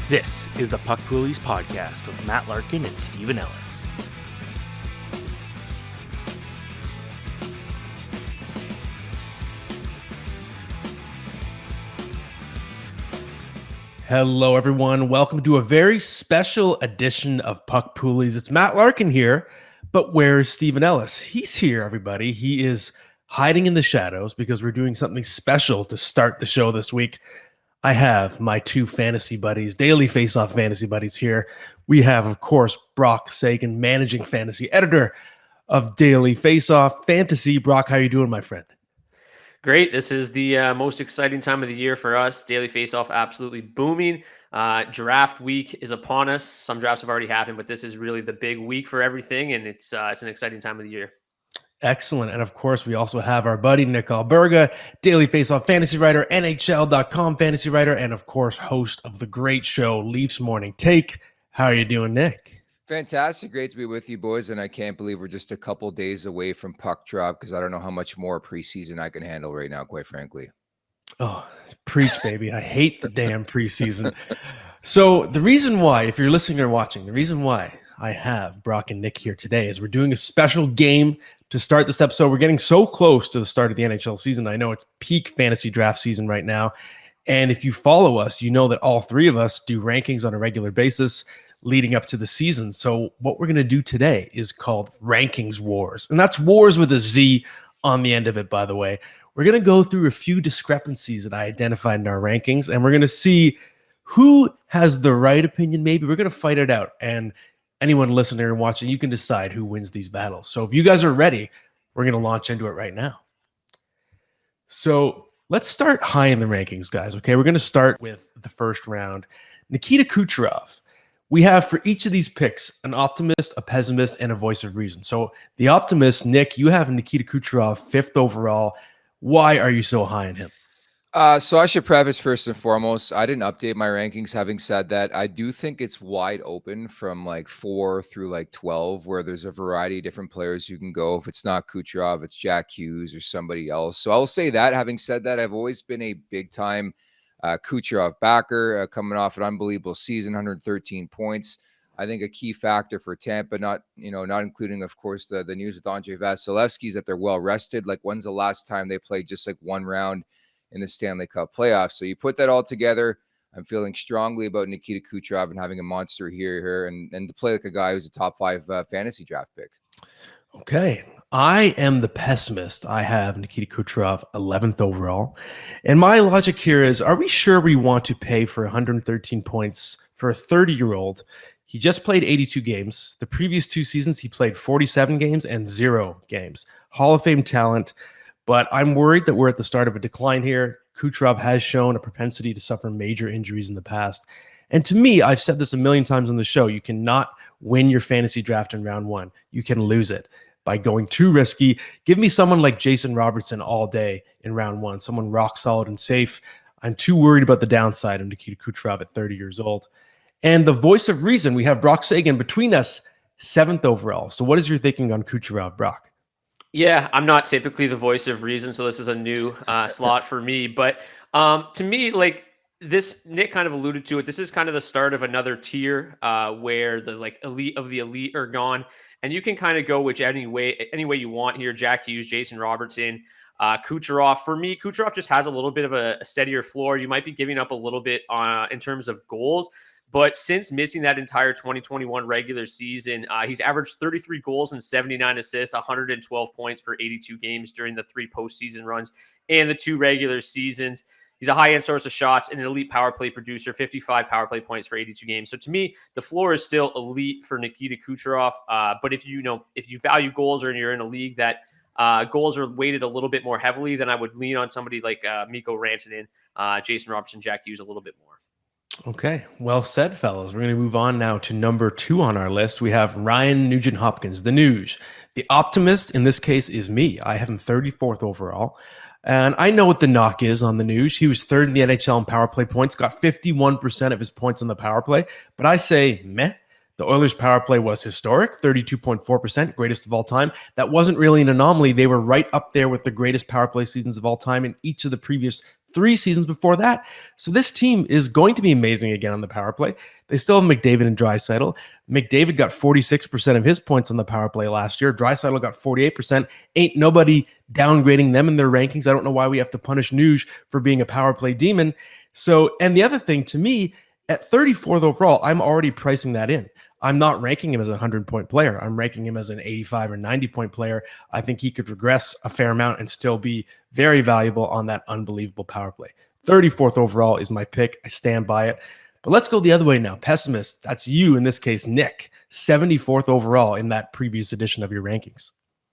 This is the Puck Poolies podcast with Matt Larkin and Stephen Ellis. Hello, everyone. Welcome to a very special edition of Puck Poolies. It's Matt Larkin here, but where is Stephen Ellis? He's here, everybody. He is hiding in the shadows because we're doing something special to start the show this week. I have my two fantasy buddies, Daily Faceoff fantasy buddies here. We have, of course, Brock Seguin, managing fantasy editor of Daily Faceoff Fantasy. Brock, how are you doing, my friend? Great. This is the most exciting time of the year for us. Daily Faceoff absolutely booming. Draft week is upon us. Some drafts have already happened, but this is really the big week for everything, and it's an exciting time of the year. Excellent. And of course, we also have our buddy Nick Alberga, Daily Faceoff fantasy writer, NHL.com fantasy writer, and of course, host of the great show Leafs Morning Take. How are you doing, Nick? Fantastic. Great to be with you, boys. And I can't believe we're just a couple days away from puck drop because I don't know how much more preseason I can handle right now, quite frankly. Oh, preach, baby. I hate the damn preseason. So the reason why, if you're listening or watching, the reason why I have Brock and Nick here today is we're doing a special game to start this episode. We're getting so close to the start of the NHL season. I know it's peak fantasy draft season right now. And if you follow us, you know that all three of us do rankings on a regular basis leading up to the season. So what we're going to do today is called Rankings Wars. And that's wars with a Z on the end of it, by the way. We're going to go through a few discrepancies that I identified in our rankings, and we're going to see who has the right opinion. Maybe we're going to fight it out. And anyone listening and watching, you can decide who wins these battles. So if you guys are ready, we're going to launch into it right now. So let's start high in the rankings, guys. Okay, we're going to start with the first round. Nikita Kucherov. We have for each of these picks an optimist, a pessimist, and a voice of reason. So the optimist, Nick, you have Nikita Kucherov 5th overall. Why are you so high on him? So I should preface first and foremost, I didn't update my rankings. Having said that, I do think it's wide open from like 4 through like 12, where there's a variety of different players you can go. If it's not Kucherov, it's Jack Hughes or somebody else. So I'll say that. Having said that, I've always been a big time Kucherov backer, coming off an unbelievable season, 113 points. I think a key factor for Tampa, not including, of course, the news with Andrei Vasilevsky, is that they're well rested. Like, when's the last time they played just like one round in the Stanley Cup playoffs? So you put that all together, I'm feeling strongly about Nikita Kucherov and having a monster here and to play like a guy who's a top 5 fantasy draft pick. Okay. I am the pessimist. I have Nikita Kucherov 11th overall. And my logic here is, are we sure we want to pay for 113 points for a 30-year-old? He just played 82 games. The previous 2 seasons, he played 47 games and 0 games. Hall of Fame talent. But I'm worried that we're at the start of a decline here. Kucherov has shown a propensity to suffer major injuries in the past. And to me, I've said this a million times on the show, you cannot win your fantasy draft in round 1. You can lose it by going too risky. Give me someone like Jason Robertson all day in round 1, someone rock solid and safe. I'm too worried about the downside of Nikita Kucherov at 30 years old. And the voice of reason, we have Brock Seguin between us, 7th overall. So what is your thinking on Kucherov, Brock? Yeah, I'm not typically the voice of reason, so this is a new slot for me. But to me, like this, Nick kind of alluded to it. This is kind of the start of another tier where the like elite of the elite are gone, and you can kind of go which any way you want here. Jack Hughes, Jason Robertson, Kucherov. For me, Kucherov just has a little bit of a steadier floor. You might be giving up a little bit in terms of goals. But since missing that entire 2021 regular season, he's averaged 33 goals and 79 assists, 112 points for 82 games during the 3 postseason runs and the 2 regular seasons. He's a high-end source of shots and an elite power play producer, 55 power play points for 82 games. So to me, the floor is still elite for Nikita Kucherov. But if you value goals or you're in a league that goals are weighted a little bit more heavily, then I would lean on somebody like Mikko Rantanen, Jason Robertson, Jack Hughes a little bit more. Okay, well said, fellas. We're going to move on now to number 2 on our list. We have Ryan Nugent-Hopkins, the Nuge. The optimist in this case is me. I have him 34th overall. And I know what the knock is on the Nuge. He was 3rd in the NHL in power play points, got 51% of his points on the power play. But I say, meh. The Oilers' power play was historic, 32.4%, greatest of all time. That wasn't really an anomaly. They were right up there with the greatest power play seasons of all time in each of the previous 3 seasons before that. So this team is going to be amazing again on the power play. They still have McDavid and Draisaitl. McDavid got 46% of his points on the power play last year. Draisaitl got 48%. Ain't nobody downgrading them in their rankings. I don't know why we have to punish Nuge for being a power play demon. So, and the other thing to me, at 34th overall, I'm already pricing that in. I'm not ranking him as a 100-point player. I'm ranking him as an 85 or 90-point player. I think he could regress a fair amount and still be very valuable on that unbelievable power play. 34th overall is my pick. I stand by it. But let's go the other way now. Pessimist, that's you in this case, Nick. 74th overall in that previous edition of your rankings.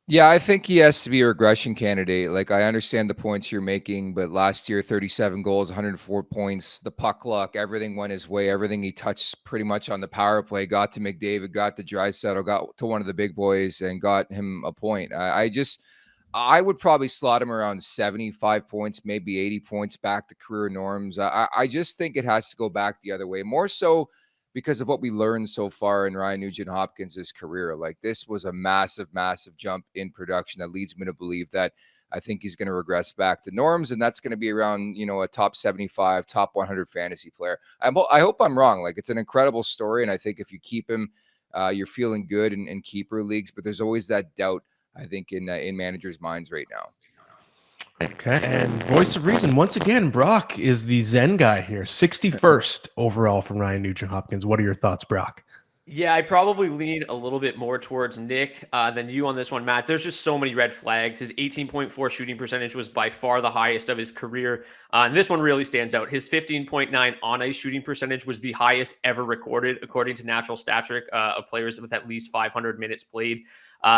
Yeah, I think he has to be a regression candidate. Like, I understand the points you're making, but last year, 37 goals, 104 points, the puck luck, everything went his way. Everything he touched pretty much on the power play got to McDavid, got to Draisaitl, got to one of the big boys, and got him a point. I would probably slot him around 75 points, maybe 80 points back to career norms. I just think it has to go back the other way, more so because of what we learned so far in Ryan Nugent-Hopkins' career. Like, this was a massive, massive jump in production that leads me to believe that I think he's going to regress back to norms, and that's going to be around, a top 75, top 100 fantasy player. I hope I'm wrong. Like, it's an incredible story, and I think if you keep him, you're feeling good in keeper leagues, but there's always that doubt, I think, in managers' minds right now. Okay, and voice of reason, once again, Brock is the Zen guy here. 61st overall from Ryan Nugent-Hopkins. What are your thoughts, Brock? Yeah, I probably lean a little bit more towards Nick than you on this one, Matt. There's just so many red flags. His 18.4 shooting percentage was by far the highest of his career. And this one really stands out. His 15.9 on-ice shooting percentage was the highest ever recorded, according to Natural Stat Trick, of players with at least 500 minutes played.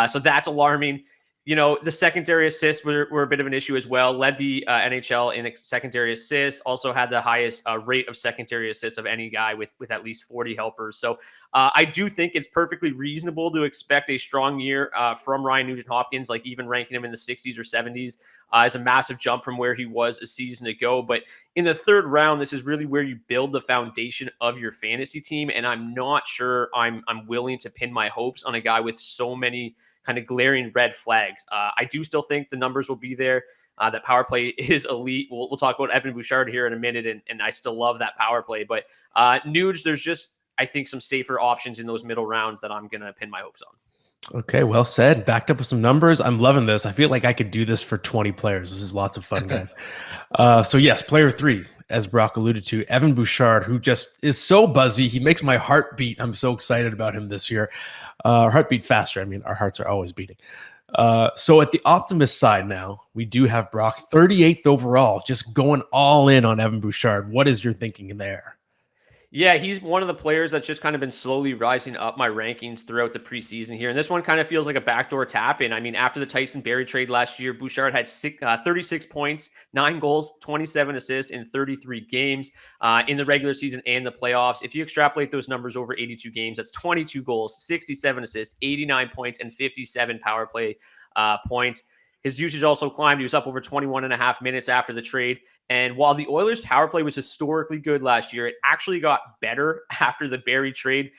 So that's alarming. The secondary assists were a bit of an issue as well. Led the NHL in secondary assists. Also had the highest rate of secondary assists of any guy with at least 40 helpers. So I do think it's perfectly reasonable to expect a strong year from Ryan Nugent-Hopkins, like even ranking him in the 60s or 70s is a massive jump from where he was a season ago. But in the third round, this is really where you build the foundation of your fantasy team. And I'm not sure I'm willing to pin my hopes on a guy with so many kind of glaring red flags. I do still think the numbers will be there. That power play is elite. We'll talk about Evan Bouchard here in a minute, and I still love that power play. But Nuge, there's just, I think, some safer options in those middle rounds that I'm going to pin my hopes on. Okay, well said. Backed up with some numbers. I'm loving this. I feel like I could do this for 20 players. This is lots of fun, guys. So yes, player 3, as Brock alluded to, Evan Bouchard, who just is so buzzy. He makes my heart beat. I'm so excited about him this year. Our heart beat faster. I mean, our hearts are always beating. So at the optimist side now, we do have Brock 38th overall, just going all in on Evan Bouchard. What is your thinking in there? Yeah, he's one of the players that's just kind of been slowly rising up my rankings throughout the preseason here. And this one kind of feels like a backdoor tap in. I mean, after the Tyson Barrie trade last year, Bouchard had 36 points, 9 goals, 27 assists in 33 games in the regular season and the playoffs. If you extrapolate those numbers over 82 games, that's 22 goals, 67 assists, 89 points, and 57 power play points. His usage also climbed. He was up over 21 and a half minutes after the trade. And while the Oilers' power play was historically good last year, it actually got better after the Barrie trade.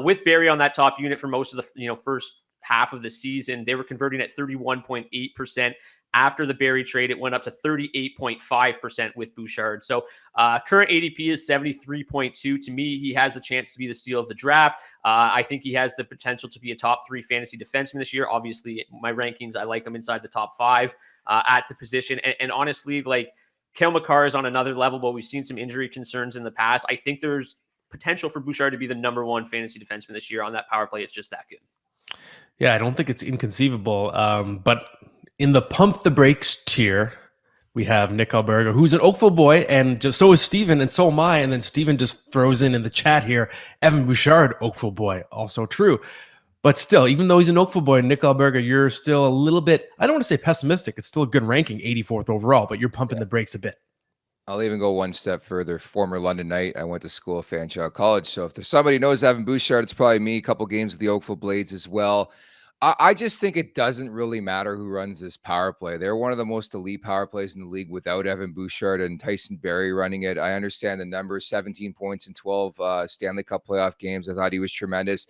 With Barrie on that top unit for most of the first half of the season, they were converting at 31.8%. After the Barrie trade, it went up to 38.5% with Bouchard. So current ADP is 73.2. To me, he has the chance to be the steal of the draft. I think he has the potential to be a top 3 fantasy defenseman this year. Obviously, my rankings, I like him inside the top 5 at the position. And honestly, like, Cale Makar is on another level, but we've seen some injury concerns in the past. I think there's potential for Bouchard to be the number 1 fantasy defenseman this year on that power play. It's just that good. Yeah, I don't think it's inconceivable. But in the pump the brakes tier, we have Nick Alberga, who's an Oakville boy, and just so is Steven, and so am I. And then Steven just throws in the chat here, Evan Bouchard, Oakville boy, also true. But still, even though he's an Oakville boy, Nick Alberga, you're still a little bit, I don't want to say pessimistic. It's still a good ranking, 84th overall, but you're pumping the brakes a bit. I'll even go one step further. Former London Knight. I went to school at Fanshawe College. So if there's somebody who knows Evan Bouchard, it's probably me. A couple games with the Oakville Blades as well. I just think it doesn't really matter who runs this power play. They're one of the most elite power plays in the league without Evan Bouchard and Tyson Barrie running it. I understand the numbers, 17 points in 12 Stanley Cup playoff games. I thought he was tremendous.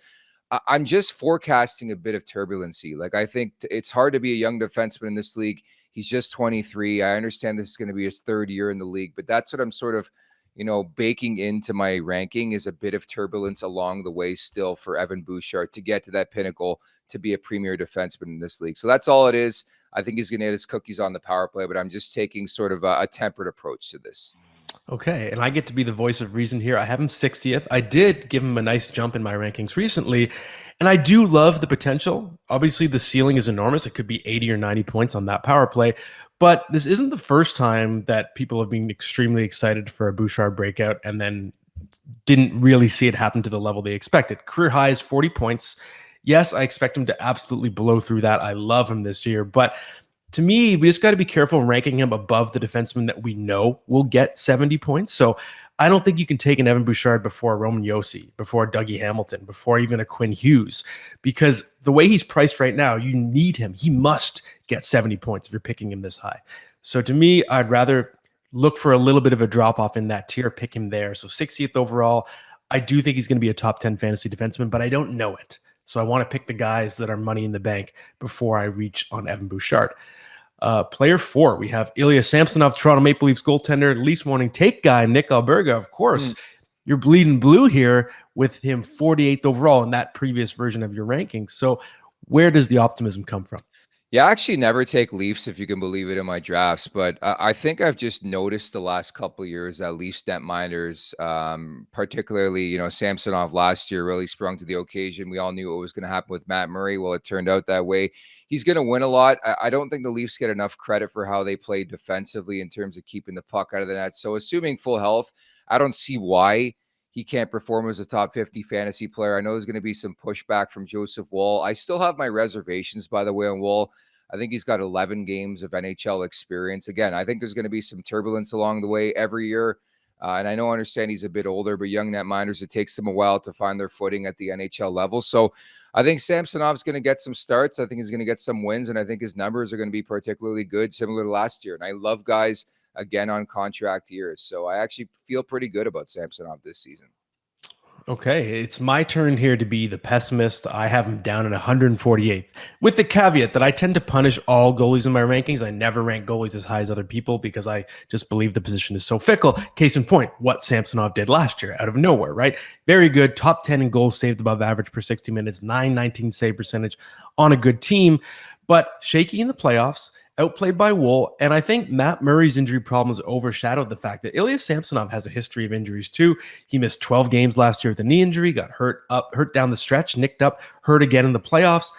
I'm just forecasting a bit of turbulency. Like, I think it's hard to be a young defenseman in this league. He's just 23. I understand this is going to be his third year in the league, but that's what I'm sort of, baking into my ranking, is a bit of turbulence along the way still for Evan Bouchard to get to that pinnacle to be a premier defenseman in this league. So that's all it is. I think he's going to get his cookies on the power play, but I'm just taking sort of a tempered approach to this. Okay, and I get to be the voice of reason here. I have him 60th. I did give him a nice jump in my rankings recently, and I do love the potential. Obviously, the ceiling is enormous. It could be 80 or 90 points on that power play, but this isn't the first time that people have been extremely excited for a Bouchard breakout and then didn't really see it happen to the level they expected. Career high is 40 points. Yes, I expect him to absolutely blow through that. I love him this year, but to me, we just got to be careful ranking him above the defenseman that we know will get 70 points. So I don't think you can take an Evan Bouchard before Roman Josi, before Dougie Hamilton, before even a Quinn Hughes, because the way he's priced right now, you need him. He must get 70 points if you're picking him this high. So to me, I'd rather look for a little bit of a drop off in that tier, pick him there. So 60th overall, I do think he's going to be a top 10 fantasy defenseman, but I don't know it. So I want to pick the guys that are money in the bank before I reach on Evan Bouchard. Player 4, we have Ilya Samsonov, Toronto Maple Leafs goaltender, Leafs morning take guy, Nick Alberga. Of course, you're bleeding blue here with him 48th overall in that previous version of your rankings. So where does the optimism come from? Yeah, I actually never take Leafs, if you can believe it, in my drafts, but I think I've just noticed the last couple of years that Leafs netminders, particularly, Samsonov last year really sprung to the occasion. We all knew what was going to happen with Matt Murray. Well, it turned out that way. He's going to win a lot. I don't think the Leafs get enough credit for how they play defensively in terms of keeping the puck out of the net. So assuming full health, I don't see why he can't perform as a top 50 fantasy player. I know there's going to be some pushback from Joseph Woll. I still have my reservations, by the way, on Woll. I think he's got 11 games of NHL experience. Again, I think there's going to be some turbulence along the way every year. And I understand he's a bit older, but young netminders, it takes them a while to find their footing at the NHL level. So I think Samsonov's going to get some starts. I think he's going to get some wins, and I think his numbers are going to be particularly good, similar to last year. And I love guys, again, on contract years. So I actually feel pretty good about Samsonov this season. Okay, it's my turn here to be the pessimist. I have him down in 148th, with the caveat that I tend to punish all goalies in my rankings. I never rank goalies as high as other people because I just believe the position is so fickle. Case in point, what Samsonov did last year out of nowhere, right? Very good, top 10 in goals saved above average per 60 minutes, 919 save percentage on a good team, but shaky in the playoffs, outplayed by Woll, and I think Matt Murray's injury problems overshadowed the fact that Ilya Samsonov has a history of injuries too. He missed 12 games last year with a knee injury, got hurt down the stretch, nicked up, hurt again in the playoffs,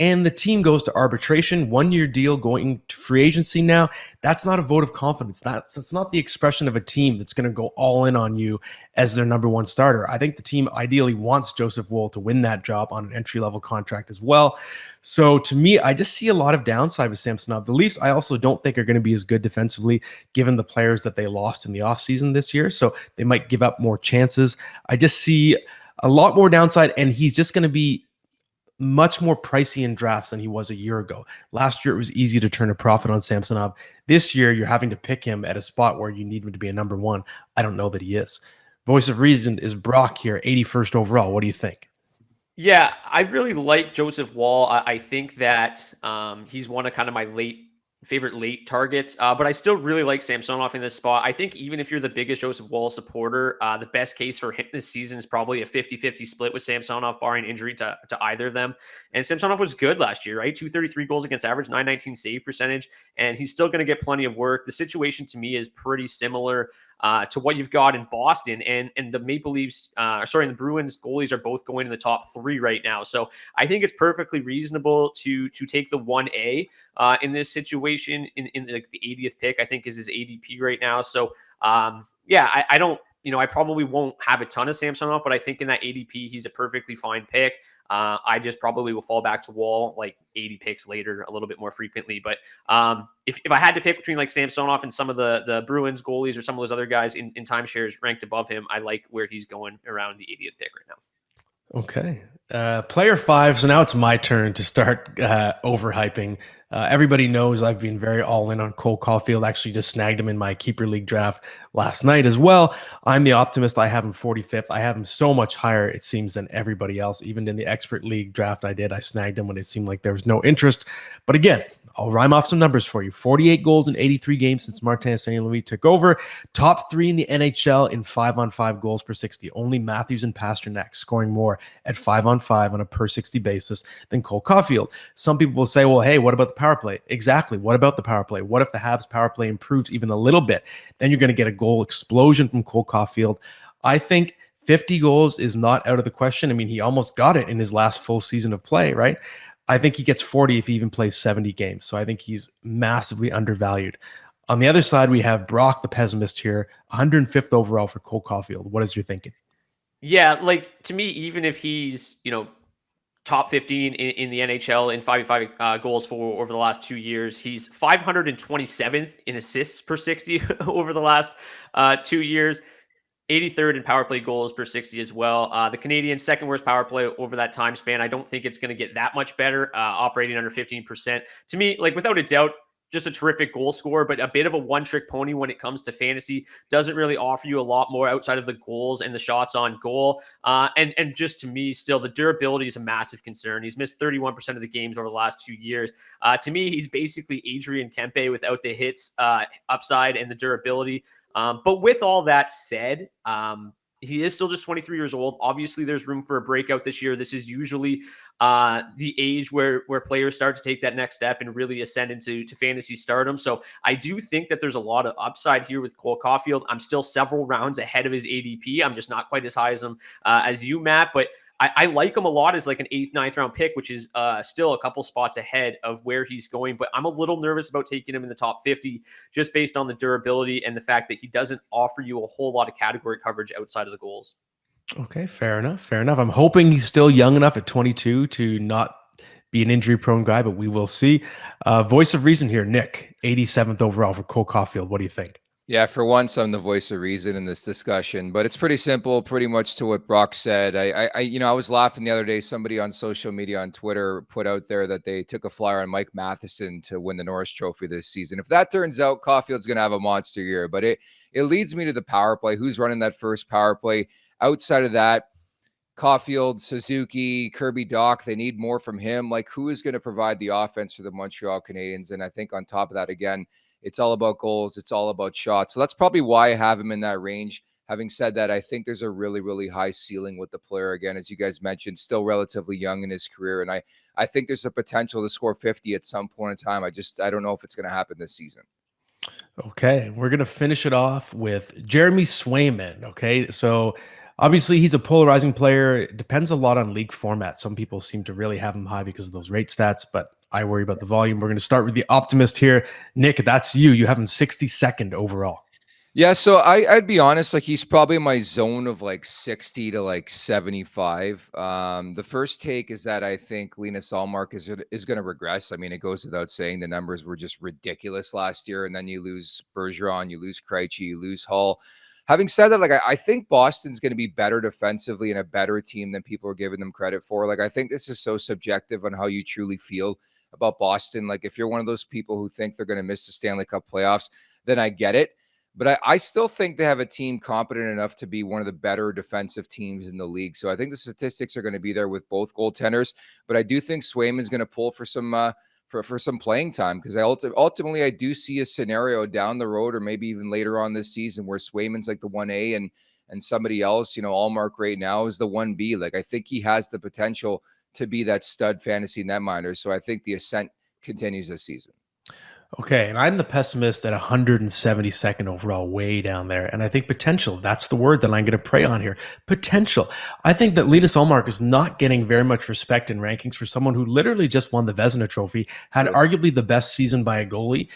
and the team goes to arbitration, 1-year deal going to free agency now. That's not a vote of confidence. That's not the expression of a team that's going to go all in on you as their number one starter. I think the team ideally wants Joseph Woll to win that job on an entry-level contract as well. So to me, I just see a lot of downside with Samsonov. The Leafs, I also don't think are going to be as good defensively given the players that they lost in the offseason this year. So they might give up more chances. I just see a lot more downside, and he's just going to be much more pricey in drafts than he was a year ago. Last year, it was easy to turn a profit on Samsonov. This year, you're having to pick him at a spot where you need him to be a number one. I don't know that he is. Voice of reason is Brock here, 81st overall. What do you think? Yeah, I really like Joseph Woll. I think that he's one of kind of my favorite late targets, but I still really like Samsonov in this spot. I think even if you're the biggest Joseph Woll supporter, the best case for him this season is probably a 50-50 split with Samsonov, barring injury to either of them. And Samsonov was good last year, right? 233 goals against average, 919 save percentage, and he's still going to get plenty of work. The situation to me is pretty similar to what you've got in Boston, and the Maple Leafs, the Bruins goalies are both going in the top 3 right now. So I think it's perfectly reasonable to take the 1A in this situation in the 80th pick. I think is his ADP right now. So I don't, I probably won't have a ton of Samsonov, but I think in that ADP he's a perfectly fine pick. I just probably will fall back to Woll like 80 picks later a little bit more frequently. But if I had to pick between like Samsonov and some of the Bruins goalies or some of those other guys in timeshares ranked above him, I like where he's going around the 80th pick right now. Okay. Player 5. So now it's my turn to start overhyping. Everybody knows I've been very all in on Cole Caufield. Actually just snagged him in my keeper league draft last night as well. I'm the optimist. I have him 45th. I have him so much higher, it seems, than everybody else. Even in the expert league draft I did, I snagged him when it seemed like there was no interest. But again, I'll rhyme off some numbers for you. 48 goals in 83 games since Martin St. Louis took over. Top 3 in the NHL in 5-on-5 goals per 60. Only Matthews and Pasternak scoring more at 5-on-5 on a per 60 basis than Cole Caufield. Some people will say, well, hey, what about the power play? Exactly. What about the power play? What if the Habs power play improves even a little bit? Then you're going to get a goal explosion from Cole Caufield. I think 50 goals is not out of the question. I mean, he almost got it in his last full season of play, right? I think he gets 40 if he even plays 70 games. So I think he's massively undervalued. On the other side, we have Brock, the pessimist here, 105th overall for Cole Caufield. What is your thinking? Yeah, like to me, even if he's, top 15 in the NHL in 5v5 goals for over the last 2 years, he's 527th in assists per 60 over the last 2 years. 83rd in power play goals per 60 as well. The Canadians' second worst power play over that time span. I don't think it's going to get that much better, operating under 15%. To me, like without a doubt, just a terrific goal scorer, but a bit of a one-trick pony when it comes to fantasy. Doesn't really offer you a lot more outside of the goals and the shots on goal. And just to me, still, the durability is a massive concern. He's missed 31% of the games over the last 2 years. To me, he's basically Adrian Kempe without the hits upside and the durability. But with all that said, he is still just 23 years old. Obviously, there's room for a breakout this year. This is usually the age where players start to take that next step and really ascend into fantasy stardom. So I do think that there's a lot of upside here with Cole Caufield. I'm still several rounds ahead of his ADP. I'm just not quite as high as him as you, Matt. But I like him a lot as like an 8th, 9th round pick, which is still a couple spots ahead of where he's going. But I'm a little nervous about taking him in the top 50 just based on the durability and the fact that he doesn't offer you a whole lot of category coverage outside of the goals. Okay, fair enough. Fair enough. I'm hoping he's still young enough at 22 to not be an injury-prone guy, but we will see. Voice of reason here, Nick, 87th overall for Cole Caufield. What do you think? Yeah, for once, I'm the voice of reason in this discussion, but it's pretty simple, pretty much to what Brock said. I was laughing the other day. Somebody on social media on Twitter put out there that they took a flyer on Mike Matheson to win the Norris Trophy this season. If that turns out, Caufield's going to have a monster year, but it leads me to the power play. Who's running that first power play? Outside of that, Caufield, Suzuki, Kirby Dach, they need more from him. Like, who is going to provide the offense for the Montreal Canadiens? And I think on top of that, again, it's all about goals. It's all about shots. So that's probably why I have him in that range. Having said that, I think there's a really, really high ceiling with the player. Again, as you guys mentioned, still relatively young in his career. And I think there's a potential to score 50 at some point in time. I don't know if it's going to happen this season. Okay, we're going to finish it off with Jeremy Swayman. Okay, so obviously he's a polarizing player. It depends a lot on league format. Some people seem to really have him high because of those rate stats, but I worry about the volume. We're going to start with the optimist here. Nick, that's you. You have him 62nd overall. Yeah, so I'd be honest, like he's probably in my zone of like 60 to like 75. The first take is that I think Linus Ullmark is going to regress. I mean, it goes without saying the numbers were just ridiculous last year, and then you lose Bergeron, you lose Krejci, you lose Hull. Having said that, like I think Boston's going to be better defensively and a better team than people are giving them credit for. Like I think this is so subjective on how you truly feel about Boston. Like if you're one of those people who think they're going to miss the Stanley Cup playoffs, then I get it. But I still think they have a team competent enough to be one of the better defensive teams in the league. So I think the statistics are going to be there with both goaltenders. But I do think Swayman's going to pull for some for some playing time, because ultimately I do see a scenario down the road or maybe even later on this season where Swayman's like the 1A and somebody else, Ullmark right now is the 1B. Like I think he has the potential to be that stud fantasy netminder. So I think the ascent continues this season. Okay, and I'm the pessimist at 172nd overall, way down there. And I think potential, that's the word that I'm going to prey on here. Potential. I think that Linus Ullmark is not getting very much respect in rankings for someone who literally just won the Vezina Trophy, had arguably the best season by a goalie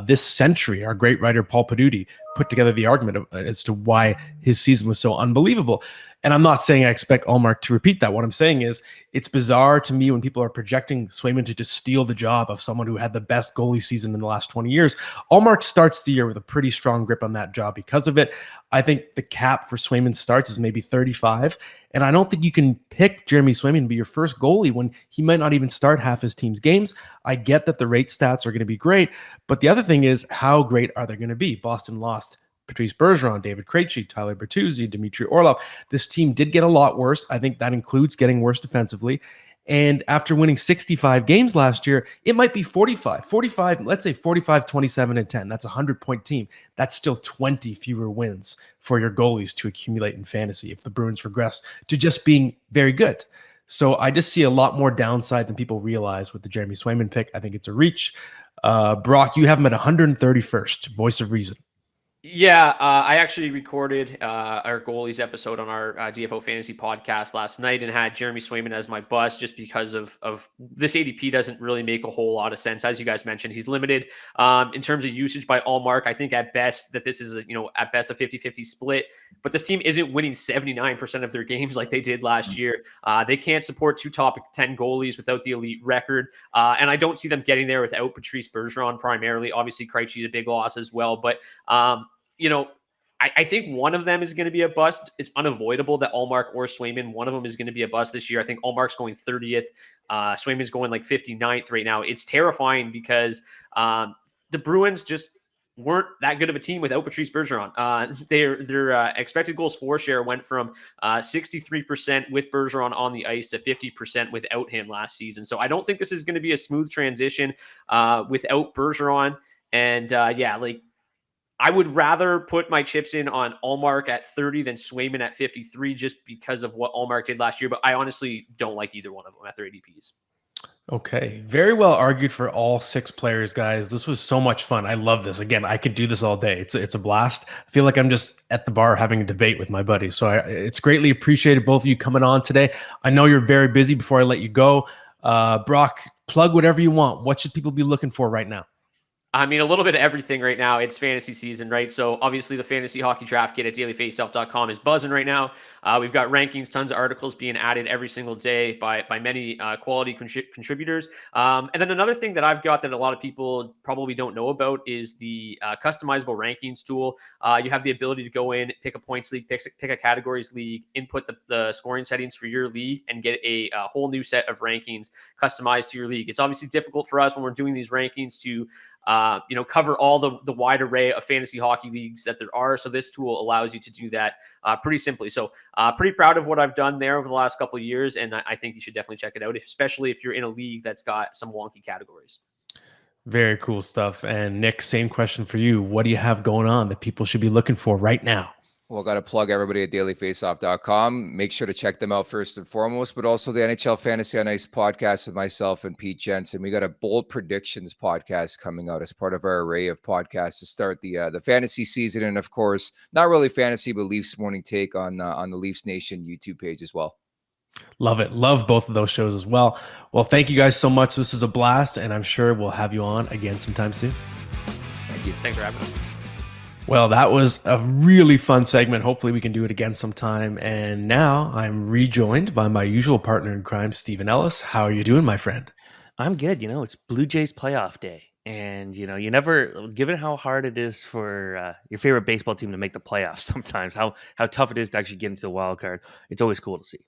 this century. Our great writer, Paul Paduti, put together the argument as to why his season was so unbelievable. And I'm not saying I expect Ullmark to repeat that. What I'm saying is it's bizarre to me when people are projecting Swayman to just steal the job of someone who had the best goalie season in the last 20 years. Ullmark starts the year with a pretty strong grip on that job because of it. I think the cap for Swayman starts is maybe 35. And I don't think you can pick Jeremy Swayman to be your first goalie when he might not even start half his team's games. I get that the rate stats are going to be great, but the other thing is, how great are they going to be? Boston lost Patrice Bergeron, David Krejci, Tyler Bertuzzi, Dmitry Orlov. This team did get a lot worse. I think that includes getting worse defensively. And after winning 65 games last year, it might be 45, let's say 45, 27, and 10. That's a 100-point team. That's still 20 fewer wins for your goalies to accumulate in fantasy if the Bruins regress to just being very good. So I just see a lot more downside than people realize with the Jeremy Swayman pick. I think it's a reach. Brock, you have him at 131st. Voice of reason. Yeah, I actually recorded our goalies episode on our DFO Fantasy podcast last night and had Jeremy Swayman as my bust just because of this ADP doesn't really make a whole lot of sense. As you guys mentioned, he's limited in terms of usage by Allmark. I think at best that this is, at best a 50-50 split, but this team isn't winning 79% of their games like they did last year. They can't support 2 top 10 goalies without the elite record. And I don't see them getting there without Patrice Bergeron primarily. Obviously, Krejci's a big loss as well, but I think one of them is going to be a bust. It's unavoidable that Allmark or Swayman, one of them is going to be a bust this year. I think Allmark's going 30th. Swayman's going like 59th right now. It's terrifying because the Bruins just weren't that good of a team without Patrice Bergeron. Their expected goals for share went from 63% with Bergeron on the ice to 50% without him last season. So I don't think this is going to be a smooth transition without Bergeron. And I would rather put my chips in on Allmark at 30 than Swayman at 53 just because of what Allmark did last year. But I honestly don't like either one of them at their ADPs. Okay. Very well argued for all 6 players, guys. This was so much fun. I love this. Again, I could do this all day. It's a blast. I feel like I'm just at the bar having a debate with my buddies. So it's greatly appreciated, both of you coming on today. I know you're very busy. Before I let you go, Brock, plug whatever you want. What should people be looking for right now? I mean, a little bit of everything right now. It's fantasy season, right? So obviously the fantasy hockey draft kit at dailyfaceoff.com is buzzing right now. We've got rankings, tons of articles being added every single day by many quality contributors. And then another thing that I've got that a lot of people probably don't know about is the customizable rankings tool. You have the ability to go in, pick a points league, pick a categories league, input the scoring settings for your league, and get a whole new set of rankings customized to your league. It's obviously difficult for us when we're doing these rankings to cover all the wide array of fantasy hockey leagues that there are. So this tool allows you to do that pretty simply. So pretty proud of what I've done there over the last couple of years. And I think you should definitely check it out, especially if you're in a league that's got some wonky categories. Very cool stuff. And Nick, same question for you. What do you have going on that people should be looking for right now? Well, got to plug everybody at dailyfaceoff.com. Make sure to check them out first and foremost, but also the NHL Fantasy on Ice podcast with myself and Pete Jensen. We got a bold predictions podcast coming out as part of our array of podcasts to start the fantasy season. And of course, not really fantasy, but Leafs Morning Take on the Leafs Nation YouTube page as well. Love it. Love both of those shows as well. Well, thank you guys so much. This is a blast, and I'm sure we'll have you on again sometime soon. Thank you. Thanks for having us. Well, that was a really fun segment. Hopefully we can do it again sometime. And now I'm rejoined by my usual partner in crime, Stephen Ellis. How are you doing, my friend? I'm good. It's Blue Jays playoff day. And, you never, given how hard it is for your favorite baseball team to make the playoffs sometimes, how tough it is to actually get into the wild card, it's always cool to see.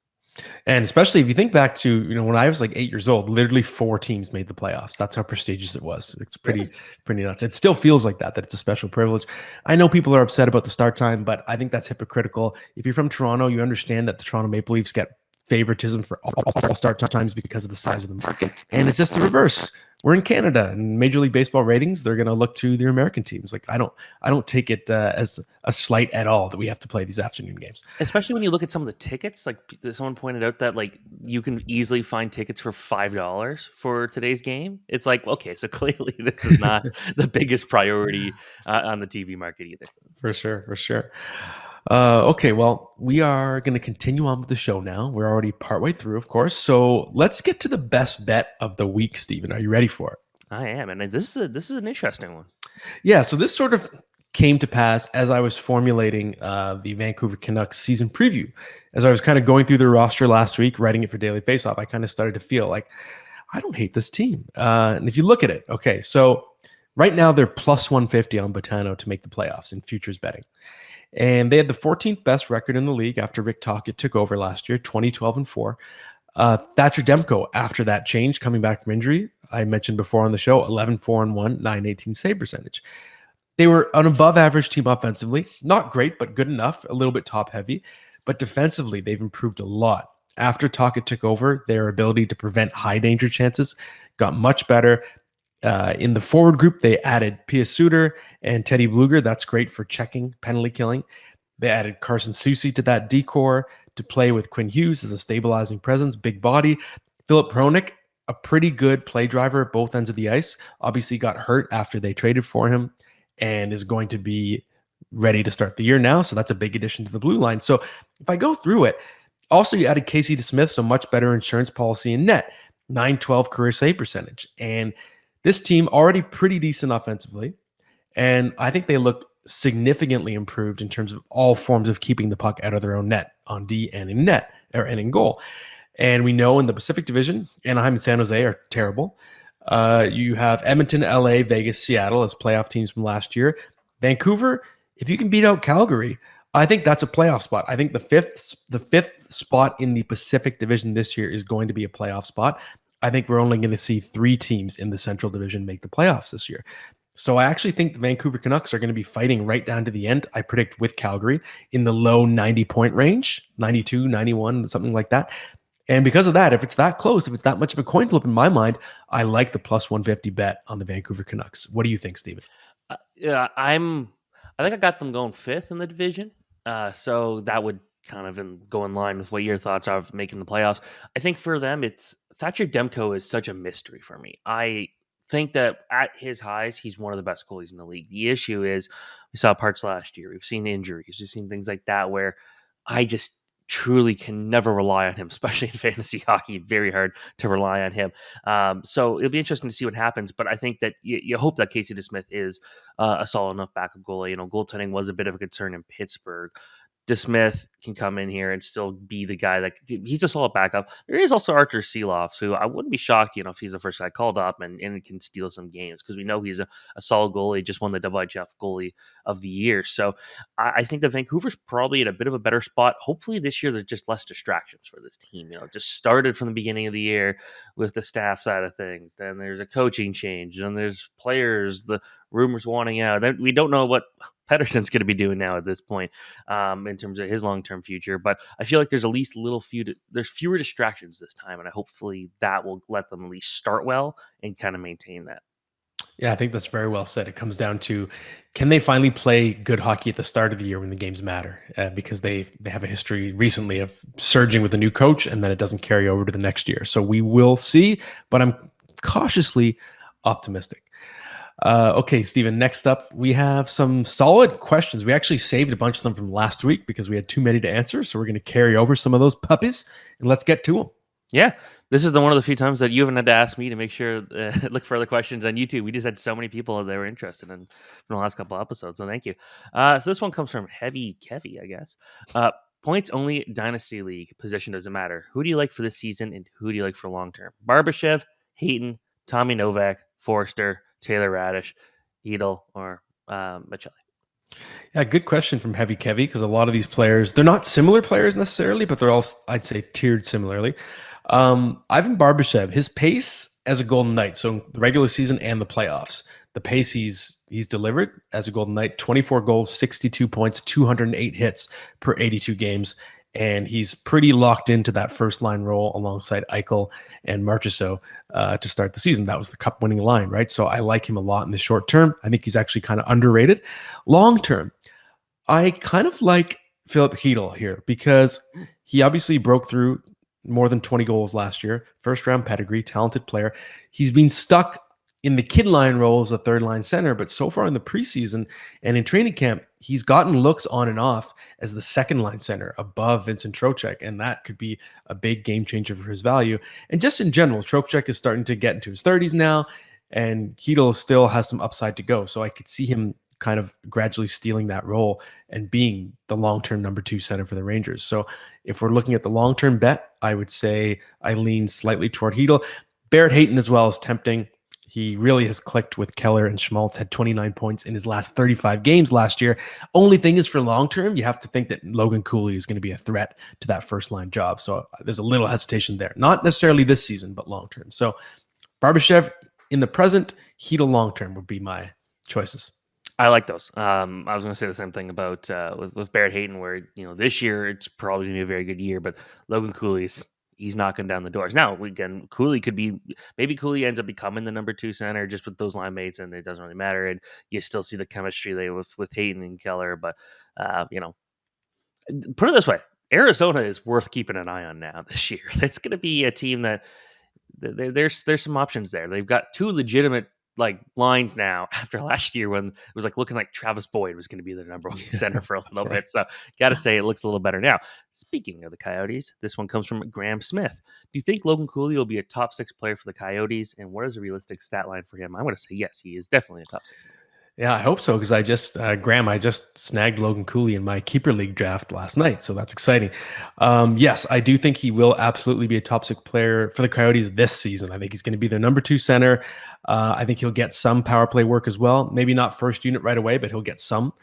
And especially if you think back to, when I was like 8 years old, literally 4 teams made the playoffs. That's how prestigious it was. It's pretty nuts. It still feels like that it's a special privilege. I know people are upset about the start time, but I think that's hypocritical. If you're from Toronto, you understand that the Toronto Maple Leafs get favoritism for all start times because of the size of the market. And it's just the reverse. We're in Canada, and Major League Baseball ratings, they're going to look to their American teams. Like I don't take it as a slight at all that we have to play these afternoon games. Especially when you look at some of the tickets, like someone pointed out that like you can easily find tickets for $5 for today's game. It's like, okay, so clearly this is not the biggest priority on the TV market either. For sure. Okay, well, we are going to continue on with the show now. We're already partway through, of course. So let's get to the best bet of the week, Stephen. Are you ready for it? I am, and this is an interesting one. Yeah, so this sort of came to pass as I was formulating the Vancouver Canucks season preview. As I was kind of going through the roster last week, writing it for Daily Faceoff, I kind of started to feel like, I don't hate this team. And if you look at it, okay, so right now they're plus 150 on Botano to make the playoffs in futures betting. And they had the 14th best record in the league after Rick Tocchet took over last year, 20-12-4. Thatcher Demko, after that change, coming back from injury, I mentioned before on the show, 11-4-1, 918 save percentage. They were an above-average team offensively. Not great, but good enough, a little bit top-heavy. But defensively, they've improved a lot. after Tocchet took over, their ability to prevent high danger chances got much better. In the forward group, they added Pia Suter and Teddy Bluger. That's great for checking, penalty killing. They added Carson Soucy to that decor to play with Quinn Hughes as a stabilizing presence, big body. Philip Hronik, a pretty good play driver at both ends of the ice, obviously got hurt after they traded for him and is going to be ready to start the year now. So that's a big addition to the blue line. So if I go through it, also you added Casey DeSmith, so much better insurance policy in net, 912 career save percentage. And this team already pretty decent offensively. And I think they look significantly improved in terms of all forms of keeping the puck out of their own net, on D and in net, or and in goal. And we know in the Pacific Division, Anaheim and San Jose are terrible. You have Edmonton, LA, Vegas, Seattle as playoff teams from last year. Vancouver, if you can beat out Calgary, I think that's a playoff spot. I think the fifth spot in the Pacific Division this year is going to be a playoff spot. I think we're only going to see 3 teams in the Central Division make the playoffs this year. So I actually think the Vancouver Canucks are going to be fighting right down to the end. I predict with Calgary in the low 90-point range, 92, 91, something like that. And because of that, if it's that close, if it's that much of a coin flip in my mind, I like the plus 150 bet on the Vancouver Canucks. What do you think, Steven? Yeah, I think I got them going 5th in the division. So that would kind of go in line with what your thoughts are of making the playoffs. I think for them, it's Thatcher Demko is such a mystery for me. I think that at his highs, he's one of the best goalies in the league. The issue is we saw parts last year. We've seen injuries. We've seen things like that where I just truly can never rely on him, especially in fantasy hockey. Very hard to rely on him. So it'll be interesting to see what happens. But I think that you hope that Casey DeSmith is a solid enough backup goalie. You know, goaltending was a bit of a concern in Pittsburgh. DeSmith can come in here and still be the guy that he's a solid backup. There is also Arthur Seeloff, who I wouldn't be shocked, if he's the first guy called up and can steal some games because we know he's a solid goalie, just won the WHF goalie of the year. So I think that Vancouver's probably at a bit of a better spot. Hopefully this year there's just less distractions for this team. Just started from the beginning of the year with the staff side of things. Then there's a coaching change. Then there's players, the rumors wanting out. We don't know what Pettersson's going to be doing now at this point in terms of his long-term future. But I feel like there's at least there's fewer distractions this time. And hopefully that will let them at least start well and kind of maintain that. Yeah, I think that's very well said. It comes down to, can they finally play good hockey at the start of the year when the games matter? Because they have a history recently of surging with a new coach and then it doesn't carry over to the next year. So we will see, but I'm cautiously optimistic. Okay, Steven, next up, we have some solid questions. We actually saved a bunch of them from last week because we had too many to answer. So we're going to carry over some of those puppies and let's get to them. Yeah, this is one of the few times that you haven't had to ask me to make sure, look for other questions on YouTube. We just had so many people that were interested in the last couple episodes. So thank you. So this one comes from Heavy Kevy, I guess. Points only Dynasty League. Position doesn't matter. Who do you like for this season and who do you like for long term? Barbashev, Hayton, Tommy Novak, Forster, Taylor Radish, Edel, or Michelli? Yeah, good question from Heavy Kevy, because a lot of these players, they're not similar players necessarily, but they're all, I'd say, tiered similarly. Ivan Barbashev, his pace as a Golden Knight, so the regular season and the playoffs, the pace he's delivered as a Golden Knight, 24 goals, 62 points, 208 hits per 82 games. And he's pretty locked into that first line role alongside Eichel and Marchessault to start the season. That was the cup winning line, right? So I like him a lot in the short term. I think he's actually kind of underrated. Long term, I kind of like Philip Hedl here because he obviously broke through more than 20 goals last year. First round pedigree, talented player. He's been stuck in the kid line role as a third line center, but so far in the preseason and in training camp, he's gotten looks on and off as the second line center above Vincent Trocheck, and that could be a big game changer for his value. And just in general, Trocheck is starting to get into his 30s now, and Hedl still has some upside to go. So I could see him kind of gradually stealing that role and being the long-term number 2 center for the Rangers. So if we're looking at the long-term bet, I would say I lean slightly toward Hedl. Barrett Hayton as well is tempting. He really has clicked with Keller, and Schmaltz had 29 points in his last 35 games last year. Only thing is, for long term, you have to think that Logan Cooley is going to be a threat to that first line job. So there's a little hesitation there. Not necessarily this season, but long term. So Barbashev in the present, Hedl long term would be my choices. I like those. I was going to say the same thing about with Barrett Hayton, where this year it's probably going to be a very good year, but Logan Cooley's he's knocking down the doors. Now again, Cooley could be maybe Cooley ends up becoming the number 2 center just with those line mates, and it doesn't really matter. And you still see the chemistry there with Hayton and Keller, but put it this way: Arizona is worth keeping an eye on now this year. It's going to be a team that there's some options there. They've got 2 legitimate lines now after last year when it was looking like Travis Boyd was going to be the number 1 center for a little bit. So got to say it looks a little better now. Speaking of the Coyotes, this one comes from Graham Smith. Do you think Logan Cooley will be a top 6 player for the Coyotes? And what is a realistic stat line for him? I'm going to say yes, he is definitely a top 6 player. Yeah, I hope so, because I just snagged Logan Cooley in my keeper league draft last night, so that's exciting. Yes, I do think he will absolutely be a top 6 player for the Coyotes this season. I think he's going to be their number 2 center. I think he'll get some power play work as well. Maybe not first unit right away, but he'll get some.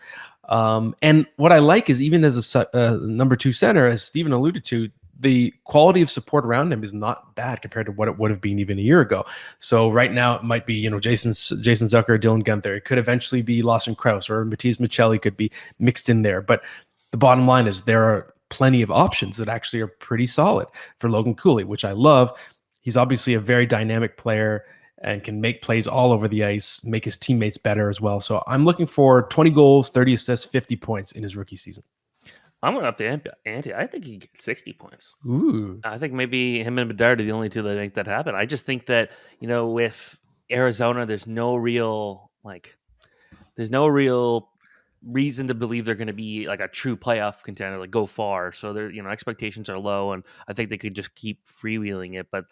And what I like is even as a number 2 center, as Steven alluded to, the quality of support around him is not bad compared to what it would have been even a year ago. So right now it might be, Jason Zucker, Dylan Guenther. It could eventually be Lawson Krause or Matias Michelli could be mixed in there. But the bottom line is there are plenty of options that actually are pretty solid for Logan Cooley, which I love. He's obviously a very dynamic player and can make plays all over the ice, make his teammates better as well. So I'm looking for 20 goals, 30 assists, 50 points in his rookie season. I'm going to up the ante. I think he gets 60 points. Ooh. I think maybe him and Bouchard are the only 2 that make that happen. I just think that, with Arizona, there's no real reason to believe they're going to be a true playoff contender, go far. So their expectations are low, and I think they could just keep freewheeling it. But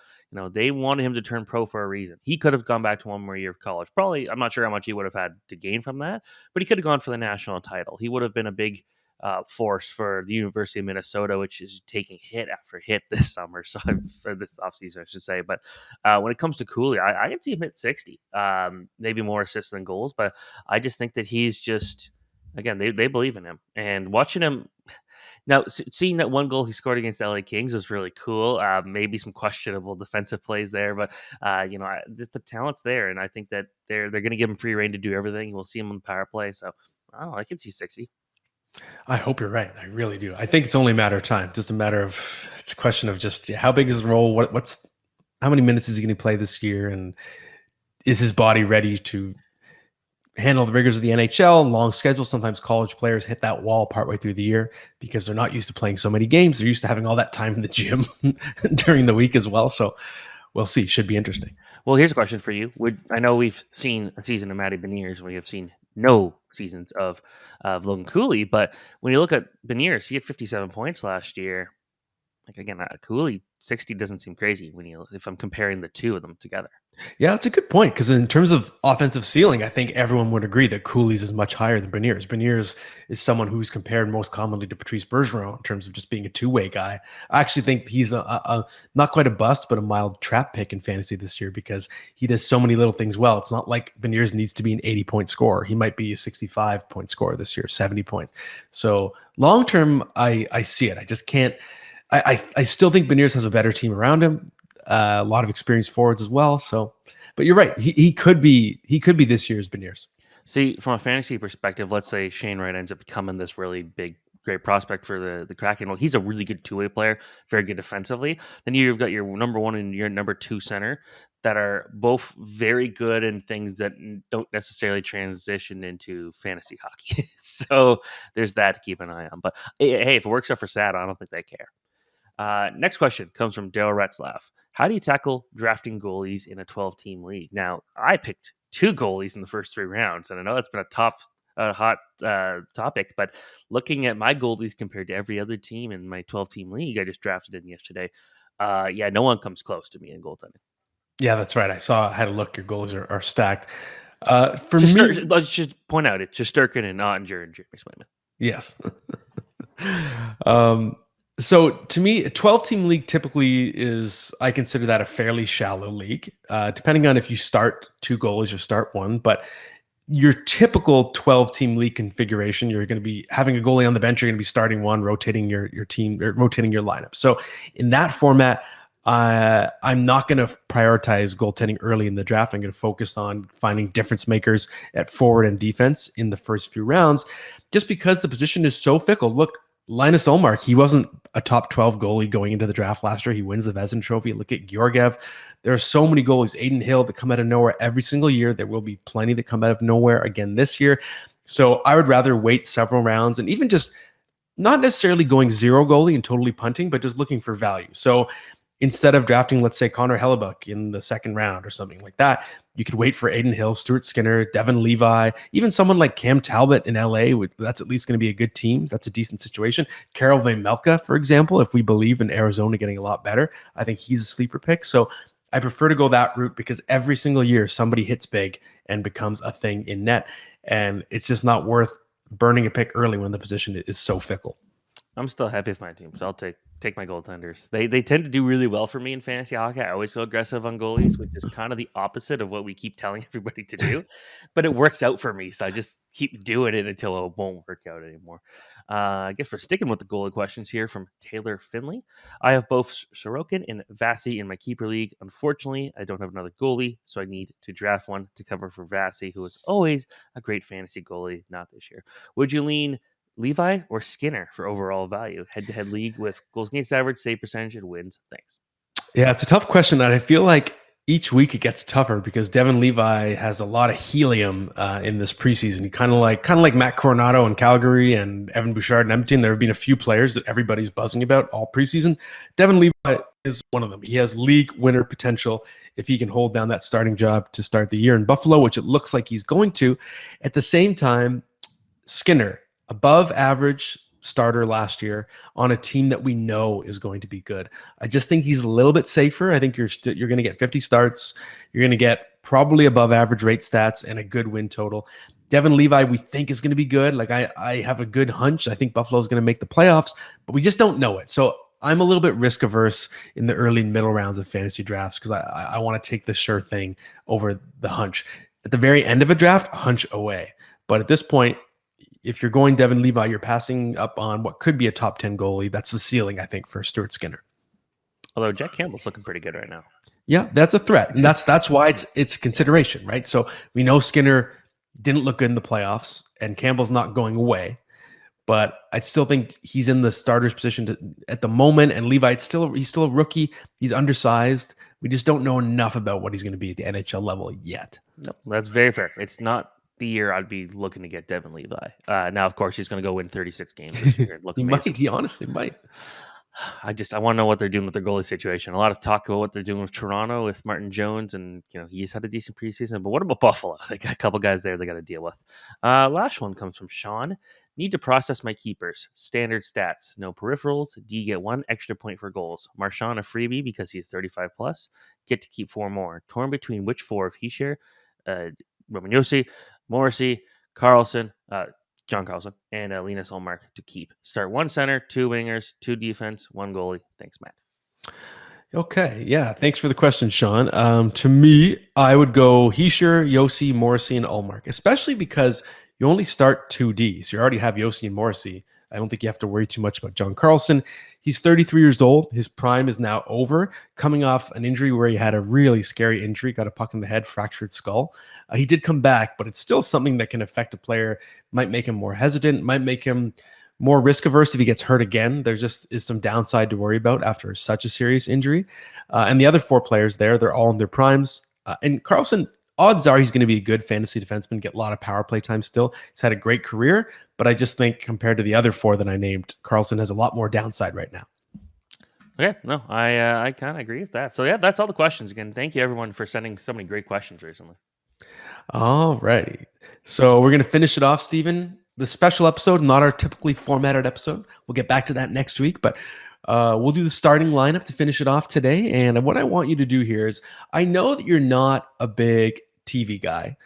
they wanted him to turn pro for a reason. He could have gone back to 1 more year of college. Probably, I'm not sure how much he would have had to gain from that, but he could have gone for the national title. He would have been a big force for the University of Minnesota, which is taking hit after hit this summer. So for this offseason, I should say. But when it comes to Cooley, I can see him hit 60, maybe more assists than goals. But I just think that he's just, again, they believe in him. And watching him now, seeing that 1 goal he scored against LA Kings was really cool. Maybe some questionable defensive plays there, but just the talent's there, and I think that they're going to give him free reign to do everything. We'll see him on the power play. So I don't know. I can see 60. I hope you're right. I really do. I think it's only a matter of time. Just a matter of, it's a question of just how big is the role? How many minutes is he going to play this year? And is his body ready to handle the rigors of the NHL and long schedule? Sometimes college players hit that wall partway through the year because they're not used to playing so many games. They're used to having all that time in the gym during the week as well. So we'll see. Should be interesting. Well, here's a question for you. I know we've seen a season of Matty Beniers. We have seen no seasons of Logan Cooley, but when you look at Beniers, he had 57 points last year. Again, Cooley 60 doesn't seem crazy if I'm comparing the 2 of them together. Yeah, that's a good point, because in terms of offensive ceiling, I think everyone would agree that Cooley's is much higher than Beniers. Beniers is someone who's compared most commonly to Patrice Bergeron in terms of just being a 2-way guy. I actually think he's a not quite a bust, but a mild trap pick in fantasy this year because he does so many little things well. It's not like Beniers needs to be an 80-point scorer. He might be a 65-point scorer this year, 70-point. So long-term, I see it. I just can't. I still think Beniers has a better team around him. A lot of experienced forwards as well. So, but you're right. He could be this year's Beniers. See, from a fantasy perspective, let's say Shane Wright ends up becoming this really big, great prospect for the Kraken. Well, he's a really good 2-way player, very good defensively. Then you've got your number 1 and your number 2 center that are both very good in things that don't necessarily transition into fantasy hockey. So there's that to keep an eye on. But hey, if it works out for Sad, I don't think they care. Next question comes from Daryl Retzlaff. How do you tackle drafting goalies in a 12-team league? Now, I picked 2 goalies in the first 3 rounds, and I know that's been a hot topic, but looking at my goalies compared to every other team in my 12-team league I just drafted in yesterday, no one comes close to me in goaltending. Yeah, that's right. I had a look. Your goalies are stacked. Let's just point out it's just Durkin and Ottinger and Jeremy Swayman. Yes. So to me, a 12-team league typically is, I consider that a fairly shallow league, depending on if you start 2 goalies or start 1. But your typical 12-team league configuration, you're going to be having a goalie on the bench. You're going to be starting 1, rotating your team, or rotating your lineup. So in that format, I'm not going to prioritize goaltending early in the draft. I'm going to focus on finding difference makers at forward and defense in the first few rounds, just because the position is so fickle. Look, Linus Ullmark, he wasn't a top 12 goalie going into the draft last year. He wins the Vezina Trophy. Look at Georgiev. There are so many goalies. Aiden Hill that come out of nowhere every single year. There will be plenty that come out of nowhere again this year. So I would rather wait several rounds and even just not necessarily going zero goalie and totally punting, but just looking for value. So instead of drafting, let's say, Connor Hellebuck in the second round or something like that, you could wait for Aiden Hill, Stuart Skinner, Devin Levi, even someone like Cam Talbot in LA. That's at least going to be a good team. That's a decent situation. Karel Vejmelka, for example, if we believe in Arizona getting a lot better, I think he's a sleeper pick. So I prefer to go that route because every single year somebody hits big and becomes a thing in net. And it's just not worth burning a pick early when the position is so fickle. I'm still happy with my team, so I'll take my goaltenders. They tend to do really well for me in fantasy hockey. I always go aggressive on goalies, which is kind of the opposite of what we keep telling everybody to do, but it works out for me, so I just keep doing it until it won't work out anymore. I guess we're sticking with the goalie questions here from Taylor Finley. I have both Sorokin and Vasi in my keeper league. Unfortunately, I don't have another goalie, so I need to draft one to cover for Vasi, who is always a great fantasy goalie, not this year. Would you lean Levi or Skinner for overall value? Head-to-head league with goals against average, save percentage, and wins. Thanks. Yeah, it's a tough question, and I feel like each week it gets tougher because Devin Levi has a lot of helium in this preseason. Kind of like Matt Coronado in Calgary and Evan Bouchard in Edmonton. There have been a few players that everybody's buzzing about all preseason. Devin Levi is one of them. He has league winner potential if he can hold down that starting job to start the year in Buffalo, which it looks like he's going to. At the same time, Skinner, above average starter last year on a team that we know is going to be good. I just think he's a little bit safer. I think you're going to get 50 starts. You're going to get probably above average rate stats and a good win total. Devin Levi, we think is going to be good. Like I have a good hunch. I think Buffalo is going to make the playoffs, but we just don't know it. So I'm a little bit risk averse in the early and middle rounds of fantasy drafts because I want to take the sure thing over the hunch. At the very end of a draft, hunch away. But at this point, if you're going Devin Levi, you're passing up on what could be a top 10 goalie. That's the ceiling, I think, for Stuart Skinner. Although Jack Campbell's looking pretty good right now. Yeah, that's a threat. And that's why it's consideration, right? So we know Skinner didn't look good in the playoffs and Campbell's not going away. But I still think he's in the starter's position at the moment. And Levi, he's still a rookie. He's undersized. We just don't know enough about what he's going to be at the NHL level yet. No, that's very fair. It's not the year I'd be looking to get Devin Levi. Now, of course, he's going to go win 36 games this year. He honestly might. I want to know what they're doing with their goalie situation. A lot of talk about what they're doing with Toronto with Martin Jones, and he's had a decent preseason. But what about Buffalo? They got a couple guys there they got to deal with. Last one comes from Sean. Need to process my keepers. Standard stats. No peripherals. D get 1 extra point for goals. Marchand a freebie because he's 35 plus. Get to keep 4 more. Torn between which 4 of he share. Romagnosi, Morrissey, Carlson, John Carlson, and Linus Ullmark to keep. Start 1 center, 2 wingers, 2 defense, 1 goalie. Thanks, Matt. Okay, yeah. Thanks for the question, Sean. To me, I would go Hischier, Yossi, Morrissey, and Ullmark, especially because you only start 2 Ds. You already have Yossi and Morrissey. I don't think you have to worry too much about John Carlson. He's 33 years old. His prime is now over, coming off an injury where he had a really scary injury, got a puck in the head, fractured skull. He did come back, but it's still something that can affect a player, might make him more hesitant, might make him more risk averse if he gets hurt again. There just is some downside to worry about after such a serious injury. And the other 4 players there, they're all in their primes. And Carlson, odds are he's going to be a good fantasy defenseman, get a lot of power play time still. He's had a great career, but I just think compared to the other 4 that I named, Carlson has a lot more downside right now. Okay, no, I kind of agree with that. So yeah, that's all the questions. Again, thank you everyone for sending so many great questions recently. All righty. So we're going to finish it off, Stephen. The special episode, not our typically formatted episode. We'll get back to that next week, but we'll do the starting lineup to finish it off today. And what I want you to do here is, I know that you're not a big TV guy.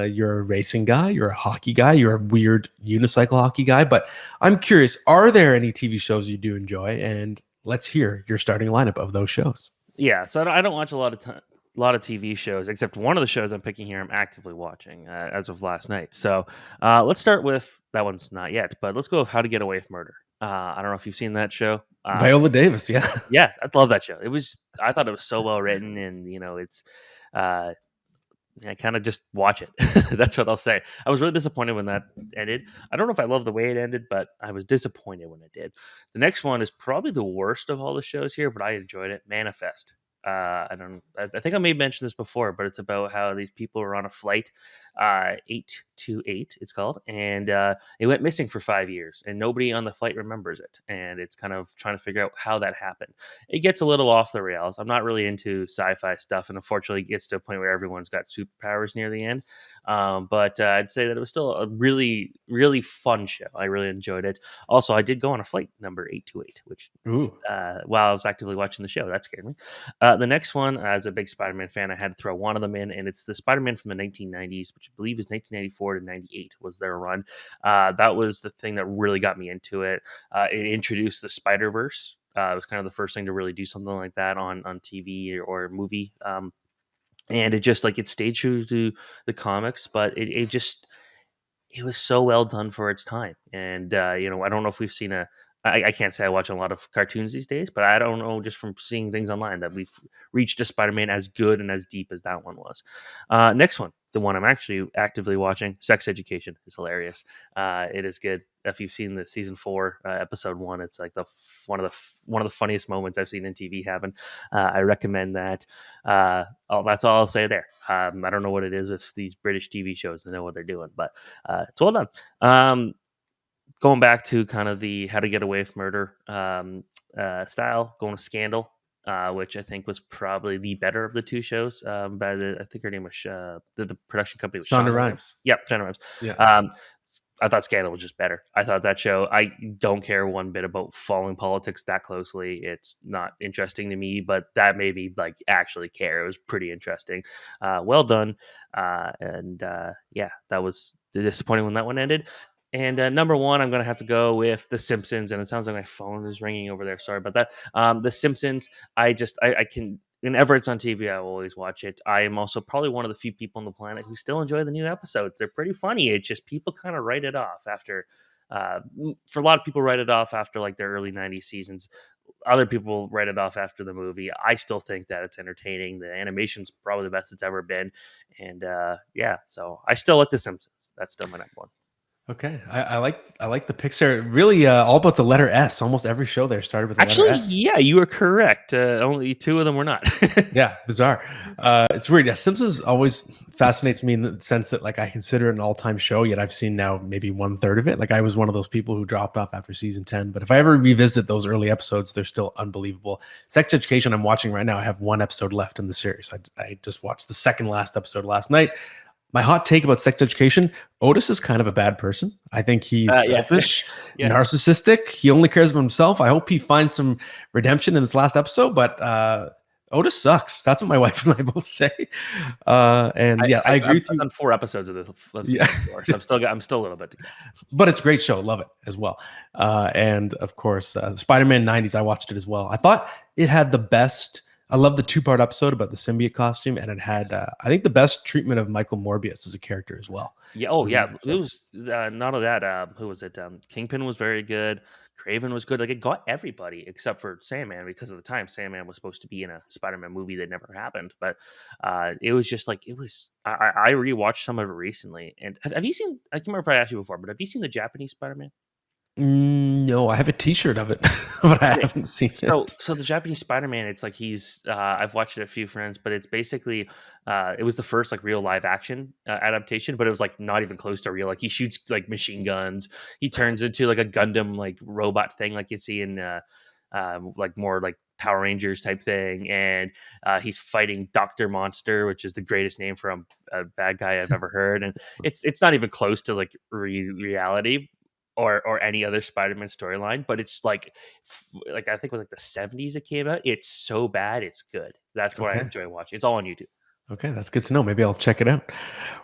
You're a racing guy, you're a hockey guy, you're a weird unicycle hockey guy, but I'm curious, are there any TV shows you do enjoy? And let's hear your starting lineup of those shows. Yeah, so I don't watch a lot of TV shows, except one of the shows I'm picking here I'm actively watching as of last night. So let's start with, that one's not yet, but let's go with How to Get Away with Murder. I don't know if you've seen that show. Viola Davis, yeah. Yeah, I love that show. I thought it was so well written, and it's I kind of just watch it. That's what I'll say. I was really disappointed when that ended. I don't know if I love the way it ended, but I was disappointed when it did. The next one is probably the worst of all the shows here, but I enjoyed it. Manifest. I think I may have mentioned this before, but it's about how these people were on a flight, 828, it's called, and it went missing for 5 years, and nobody on the flight remembers it. And it's kind of trying to figure out how that happened. It gets a little off the rails. I'm not really into sci-fi stuff, and unfortunately, it gets to a point where everyone's got superpowers near the end. But I'd say that it was still a really, really fun show. I really enjoyed it. Also, I did go on a flight number 828, which while I was actively watching the show, that scared me. The next one, as a big Spider-Man fan, I had to throw one of them in, and it's the Spider-Man from the 1990s, which I believe is 1994 to 98 was their run. That was the thing that really got me into it. It introduced the Spider-Verse. It was kind of the first thing to really do something like that on TV or movie. And it just it stayed true to the comics, but it was so well done for its time. And I don't know if we've seen I can't say I watch a lot of cartoons these days, but I don't know, just from seeing things online, that we've reached a Spider-Man as good and as deep as that one was. Next one, the one I'm actually actively watching, Sex Education, is hilarious. It is good. If you've seen the season 4, episode 1, it's like one of the funniest moments I've seen in TV happen. I recommend that. That's all I'll say there. I don't know what it is with these British TV shows. They know what they're doing, but it's well done. Going back to kind of the How to Get Away with Murder style, going to Scandal, which I think was probably the better of the two shows. I think her name was the production company was Shonda Rhimes. Yep, Shonda Rhimes. Yeah. I thought Scandal was just better. I thought that show, I don't care one bit about following politics that closely. It's not interesting to me, but that made me actually care. It was pretty interesting. Well done. Yeah, that was disappointing when that one ended. And number one, I'm going to have to go with The Simpsons. And it sounds like my phone is ringing over there. Sorry about that. The Simpsons, I can, whenever it's on TV, I will always watch it. I am also probably one of the few people on the planet who still enjoy the new episodes. They're pretty funny. It's just people kind of write it off after, for a lot of people, write it off after their early 90s seasons. Other people write it off after the movie. I still think that it's entertaining. The animation's probably the best it's ever been. And so I still like The Simpsons. That's still my number one. Okay, I like the picks there. Really, all about the letter S. Almost every show there started with the letter S. Yeah, you are correct. Only 2 of them were not. Yeah, bizarre. It's weird. Yeah, Simpsons always fascinates me in the sense that I consider it an all-time show. Yet I've seen now maybe 1/3 of it. I was one of those people who dropped off after season 10. But if I ever revisit those early episodes, they're still unbelievable. Sex Education, I'm watching right now. I have 1 episode left in the series. I just watched the second last episode last night. My hot take about Sex Education, Otis is kind of a bad person. I think he's selfish, narcissistic. He only cares about himself. I hope he finds some redemption in this last episode, but Otis sucks. That's what my wife and I both say. I agree with you. I've done 4 episodes of this season 4, so I'm still a little bit to go. But it's a great show. Love it as well. And of course, Spider-Man 90s, I watched it as well. I thought it had the best... I love the 2-part episode about the symbiote costume, and it had, I think, the best treatment of Michael Morbius as a character as well. Yeah. Oh, yeah. It was not only that. Who was it? Kingpin was very good. Craven was good. It got everybody except for Sandman, because at the time Sandman was supposed to be in a Spider-Man movie that never happened. But it was just it was. I rewatched some of it recently, and have you seen? I can't remember if I asked you before, but have you seen the Japanese Spider-Man? No, I have a T-shirt of it, but I haven't seen it. So the Japanese Spider-Man, it's he's. I've watched it a few friends, but it's basically it was the first real live action adaptation, but it was not even close to real. He shoots machine guns. He turns into a Gundam robot thing you see in more Power Rangers type thing, and he's fighting Dr. Monster, which is the greatest name for a bad guy I've ever heard, and it's not even close to reality. Or any other Spider-Man storyline, but it's I think it was the 70s it came out. It's so bad, it's good. That's what I enjoy watching. It's all on YouTube. Okay, that's good to know. Maybe I'll check it out.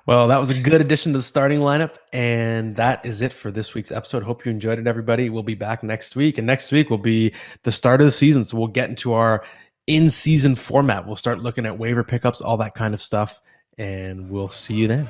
Well, that was a good addition to the starting lineup, and that is it for this week's episode. Hope you enjoyed it, everybody. We'll be back next week, and next week will be the start of the season, so we'll get into our in-season format. We'll start looking at waiver pickups, all that kind of stuff, and we'll see you then.